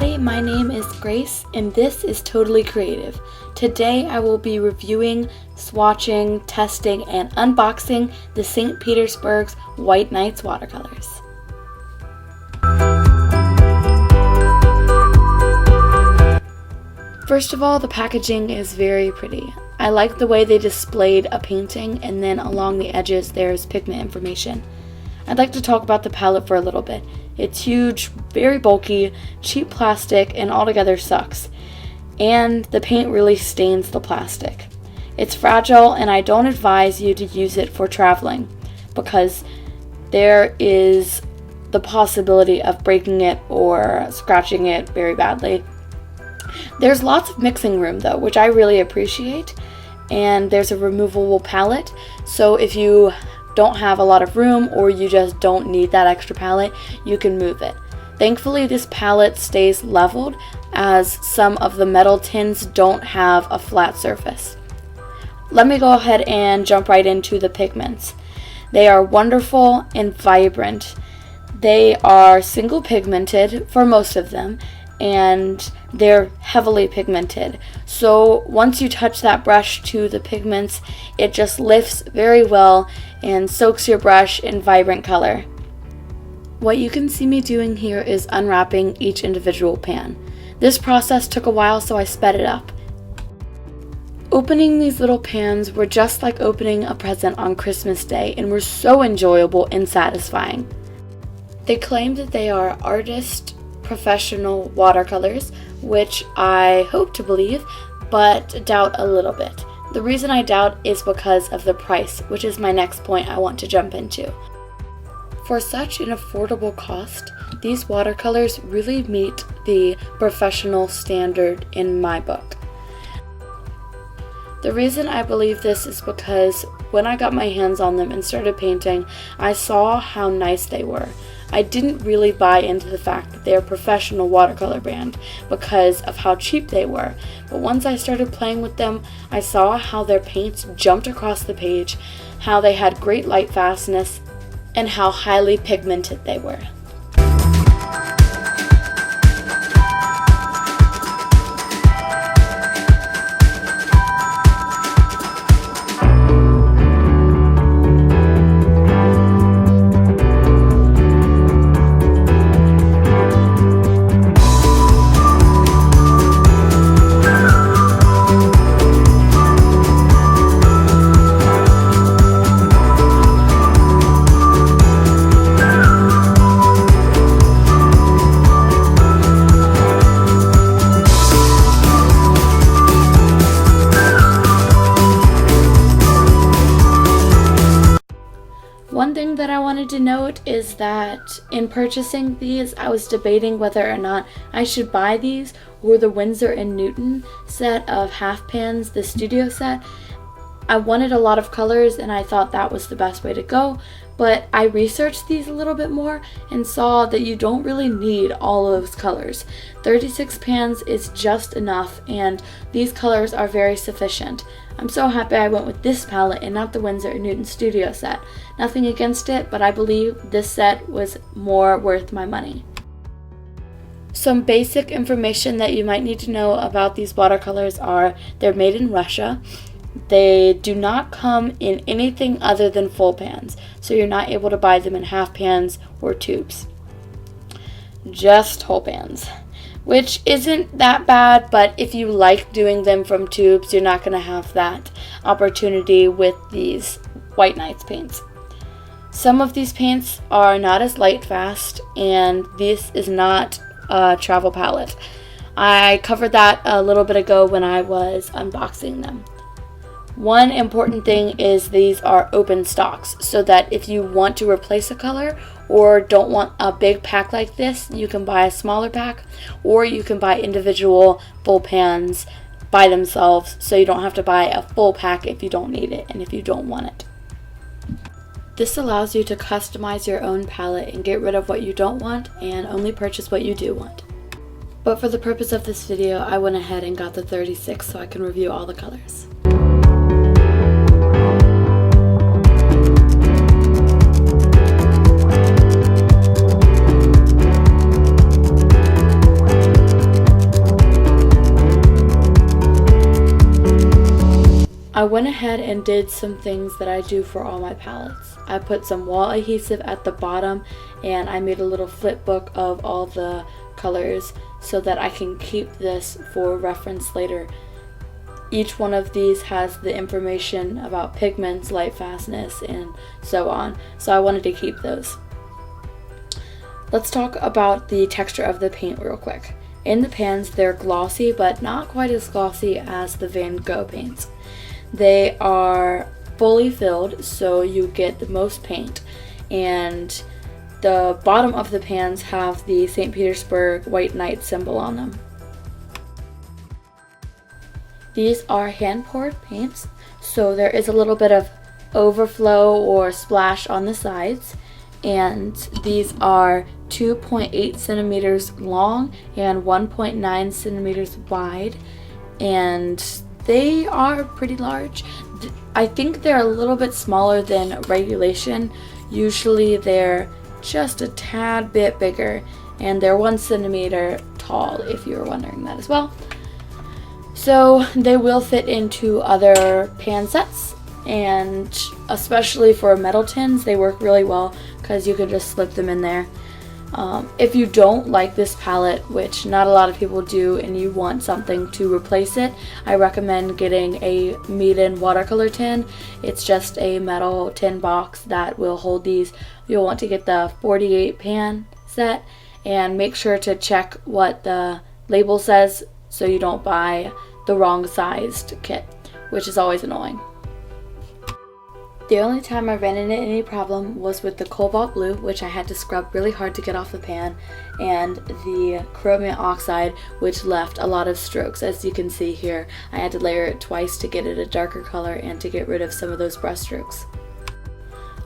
everybody, my name is Grace and this is Totally Creative. Today I will be reviewing, swatching, testing, and unboxing the St. Petersburg's White Nights watercolors. First of all, the packaging is very pretty. I like the way they displayed a painting and then along the edges there's pigment information. I'd like to talk about the palette for a little bit. It's huge, very bulky, cheap plastic, and altogether sucks. And the paint really stains the plastic. It's fragile and I don't advise you to use it for traveling because there is the possibility of breaking it or scratching it very badly. There's lots of mixing room though, which I really appreciate, and there's a removable palette, so if you don't have a lot of room or you just don't need that extra palette, you can move it. Thankfully, this palette stays leveled as some of the metal tins don't have a flat surface. Let me go ahead and jump right into the pigments. They are wonderful and vibrant. They are single pigmented for most of them, and they're heavily pigmented. So once you touch that brush to the pigments, it just lifts very well and soaks your brush in vibrant color. What you can see me doing here is unwrapping each individual pan. This process took a while, so I sped it up. Opening these little pans were just like opening a present on Christmas Day and were so enjoyable and satisfying. They claim that they are artist professional watercolors, which I hope to believe, but doubt a little bit. The reason I doubt is because of the price, which is my next point I want to jump into. For such an affordable cost, these watercolors really meet the professional standard in my book. The reason I believe this is because when I got my hands on them and started painting, I saw how nice they were. I didn't really buy into the fact that they're a professional watercolor brand because of how cheap they were, but once I started playing with them, I saw how their paints jumped across the page, how they had great light fastness, and how highly pigmented they were. One thing that I wanted to note is that in purchasing these, I was debating whether or not I should buy these or the Winsor & Newton set of half pans, the studio set. I wanted a lot of colors and I thought that was the best way to go, but I researched these a little bit more and saw that you don't really need all of those colors. 36 pans is just enough and these colors are very sufficient. I'm so happy I went with this palette and not the Winsor & Newton studio set. Nothing against it, but I believe this set was more worth my money. Some basic information that you might need to know about these watercolors are they're made in Russia. They do not come in anything other than full pans, so you're not able to buy them in half pans or tubes. Just whole pans, which isn't that bad, but if you like doing them from tubes, you're not going to have that opportunity with these White Nights paints. Some of these paints are not as light fast, and this is not a travel palette. I covered that a little bit ago when I was unboxing them. One important thing is these are open stocks, so that if you want to replace a color or don't want a big pack like this, you can buy a smaller pack, or you can buy individual full pans by themselves, so you don't have to buy a full pack if you don't need it and if you don't want it. This allows you to customize your own palette and get rid of what you don't want and only purchase what you do want. But for the purpose of this video, I went ahead and got the 36 so I can review all the colors. I went ahead and did some things that I do for all my palettes. I put some wall adhesive at the bottom, and I made a little flip book of all the colors so that I can keep this for reference later. Each one of these has the information about pigments, light fastness, and so on, so I wanted to keep those. Let's talk about the texture of the paint real quick. In the pans, they're glossy, but not quite as glossy as the Van Gogh paints. They are fully filled, so you get the most paint, and the bottom of the pans have the St. Petersburg White Knight symbol on them. These are hand-poured paints, so there is a little bit of overflow or splash on the sides, and these are 2.8 centimeters long and 1.9 centimeters wide, and they are pretty large. I think they're a little bit smaller than regulation. Usually they're just a tad bit bigger, and they're 1 centimeter tall, if you were wondering that as well. So they will fit into other pan sets, and especially for metal tins, they work really well because you can just slip them in there. If you don't like this palette, which not a lot of people do, and you want something to replace it, I recommend getting a Meeden watercolor tin. It's just a metal tin box that will hold these. You'll want to get the 48 pan set, and make sure to check what the label says so you don't buy the wrong sized kit, which is always annoying. The only time I ran into any problem was with the cobalt blue, which I had to scrub really hard to get off the pan, and the chromium oxide, which left a lot of strokes. As you can see here, I had to layer it twice to get it a darker color and to get rid of some of those brush strokes.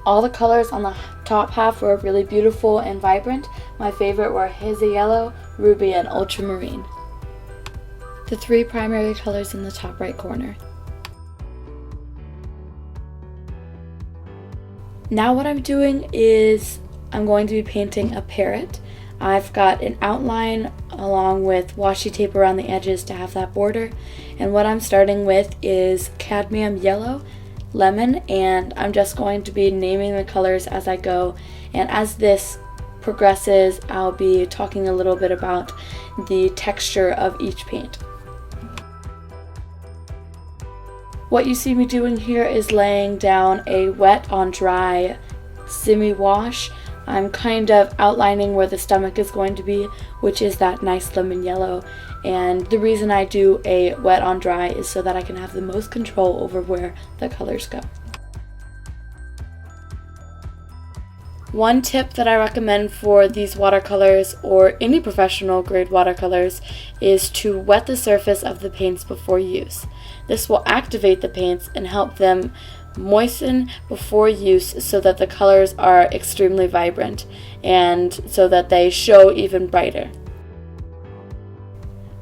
All the colors on the top half were really beautiful and vibrant. My favorite were hazy yellow, ruby, and ultramarine. The 3 primary colors in the top right corner. Now what I'm doing is I'm going to be painting a parrot. I've got an outline along with washi tape around the edges to have that border, and what I'm starting with is cadmium yellow, lemon, and I'm just going to be naming the colors as I go, and as this progresses I'll be talking a little bit about the texture of each paint. What you see me doing here is laying down a wet on dry semi-wash. I'm kind of outlining where the stomach is going to be, which is that nice lemon yellow. And the reason I do a wet on dry is so that I can have the most control over where the colors go. One tip that I recommend for these watercolors, or any professional grade watercolors, is to wet the surface of the paints before use. This will activate the paints and help them moisten before use so that the colors are extremely vibrant and so that they show even brighter.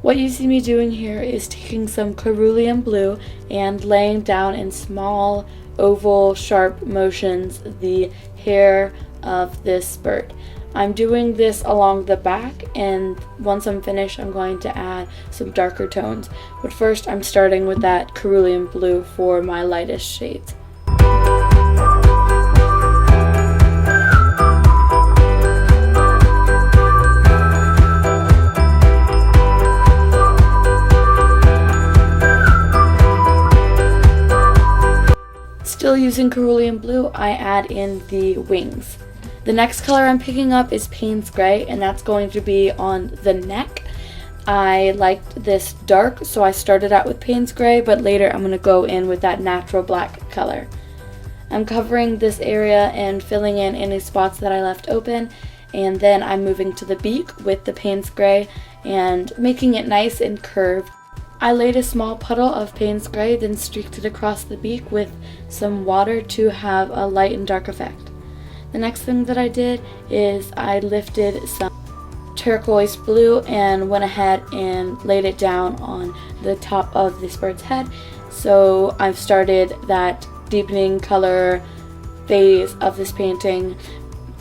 What you see me doing here is taking some cerulean blue and laying down in small oval sharp motions the hair of this bird. I'm doing this along the back, and once I'm finished I'm going to add some darker tones. But first I'm starting with that cerulean blue for my lightest shades. Still using cerulean blue, I add in the wings. The next color I'm picking up is Payne's Gray, and that's going to be on the neck. I liked this dark, so I started out with Payne's Gray, but later I'm going to go in with that natural black color. I'm covering this area and filling in any spots that I left open, and then I'm moving to the beak with the Payne's Gray and making it nice and curved. I laid a small puddle of Payne's Gray, then streaked it across the beak with some water to have a light and dark effect. The next thing that I did is I lifted some turquoise blue and went ahead and laid it down on the top of this bird's head. So I've started that deepening color phase of this painting.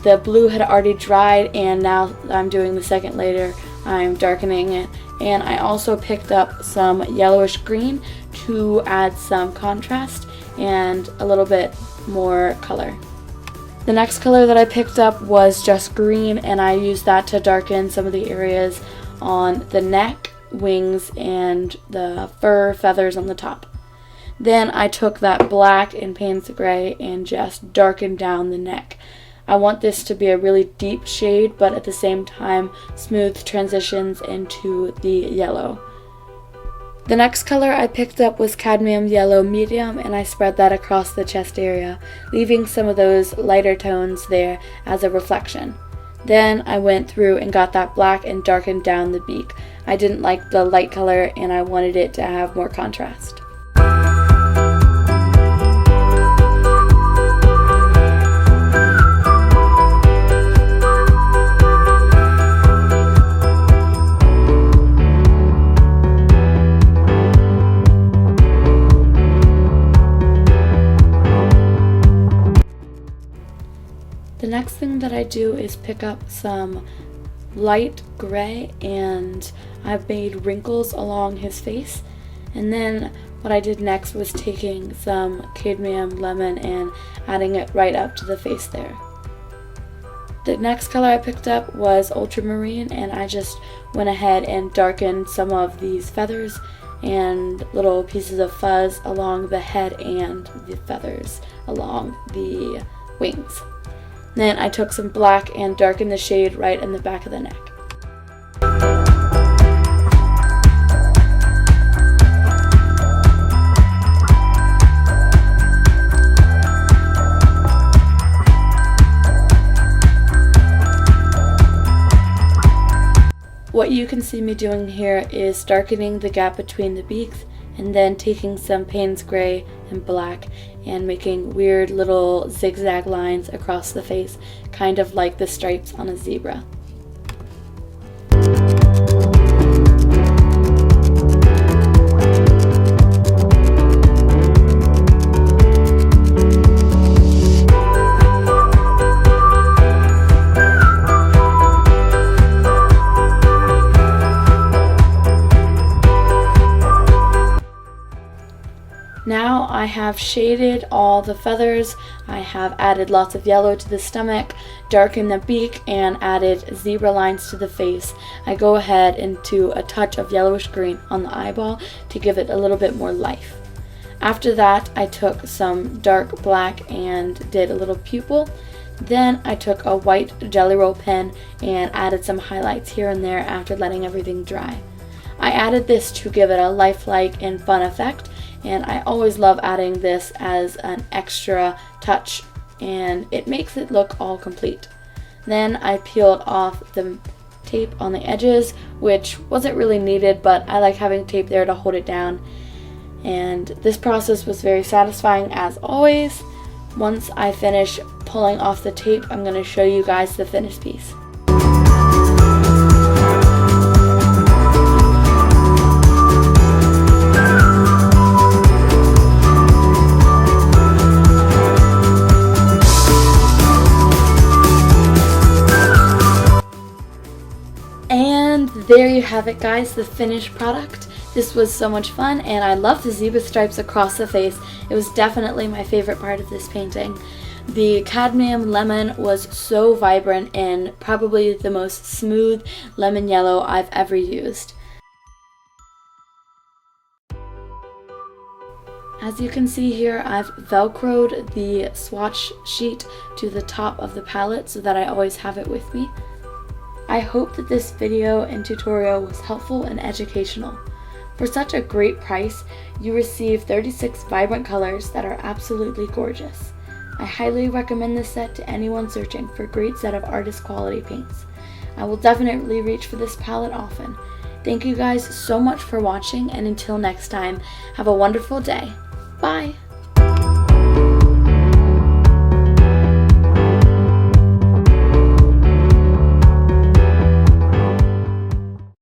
The blue had already dried, and now I'm doing the second layer. I'm darkening it And I also picked up some yellowish green to add some contrast and a little bit more color. The next color that I picked up was just green, and I used that to darken some of the areas on the neck, wings, and the fur feathers on the top. Then I took that black and Payne's Gray and just darkened down the neck. I want this to be a really deep shade, but at the same time smooth transitions into the yellow. The next color I picked up was cadmium yellow medium, and I spread that across the chest area, leaving some of those lighter tones there as a reflection. Then I went through and got that black and darkened down the beak. I didn't like the light color and I wanted it to have more contrast. The next thing that I do is pick up some light gray, and I've made wrinkles along his face. And then what I did next was taking some cadmium lemon and adding it right up to the face there. The next color I picked up was ultramarine, and I just went ahead and darkened some of these feathers and little pieces of fuzz along the head and the feathers along the wings. Then I took some black and darkened the shade right in the back of the neck. What you can see me doing here is darkening the gap between the beaks and then taking some Payne's Gray and black and making weird little zigzag lines across the face, kind of like the stripes on a zebra. Now I have shaded all the feathers, I have added lots of yellow to the stomach, darkened the beak, and added zebra lines to the face. I go ahead and do a touch of yellowish green on the eyeball to give it a little bit more life. After that, I took some dark black and did a little pupil. Then I took a white Jelly Roll pen and added some highlights here and there after letting everything dry. I added this to give it a lifelike and fun effect, and I always love adding this as an extra touch, and it makes it look all complete. Then I peeled off the tape on the edges, which wasn't really needed, but I like having tape there to hold it down. And this process was very satisfying as always. Once I finish pulling off the tape, I'm going to show you guys the finished piece. And there you have it, guys, the finished product. This was so much fun, and I love the zebra stripes across the face. It was definitely my favorite part of this painting. The cadmium lemon was so vibrant and probably the most smooth lemon yellow I've ever used. As you can see here, I've velcroed the swatch sheet to the top of the palette so that I always have it with me. I hope that this video and tutorial was helpful and educational. For such a great price, you receive 36 vibrant colors that are absolutely gorgeous. I highly recommend this set to anyone searching for a great set of artist quality paints. I will definitely reach for this palette often. Thank you guys so much for watching, and until next time, have a wonderful day. Bye!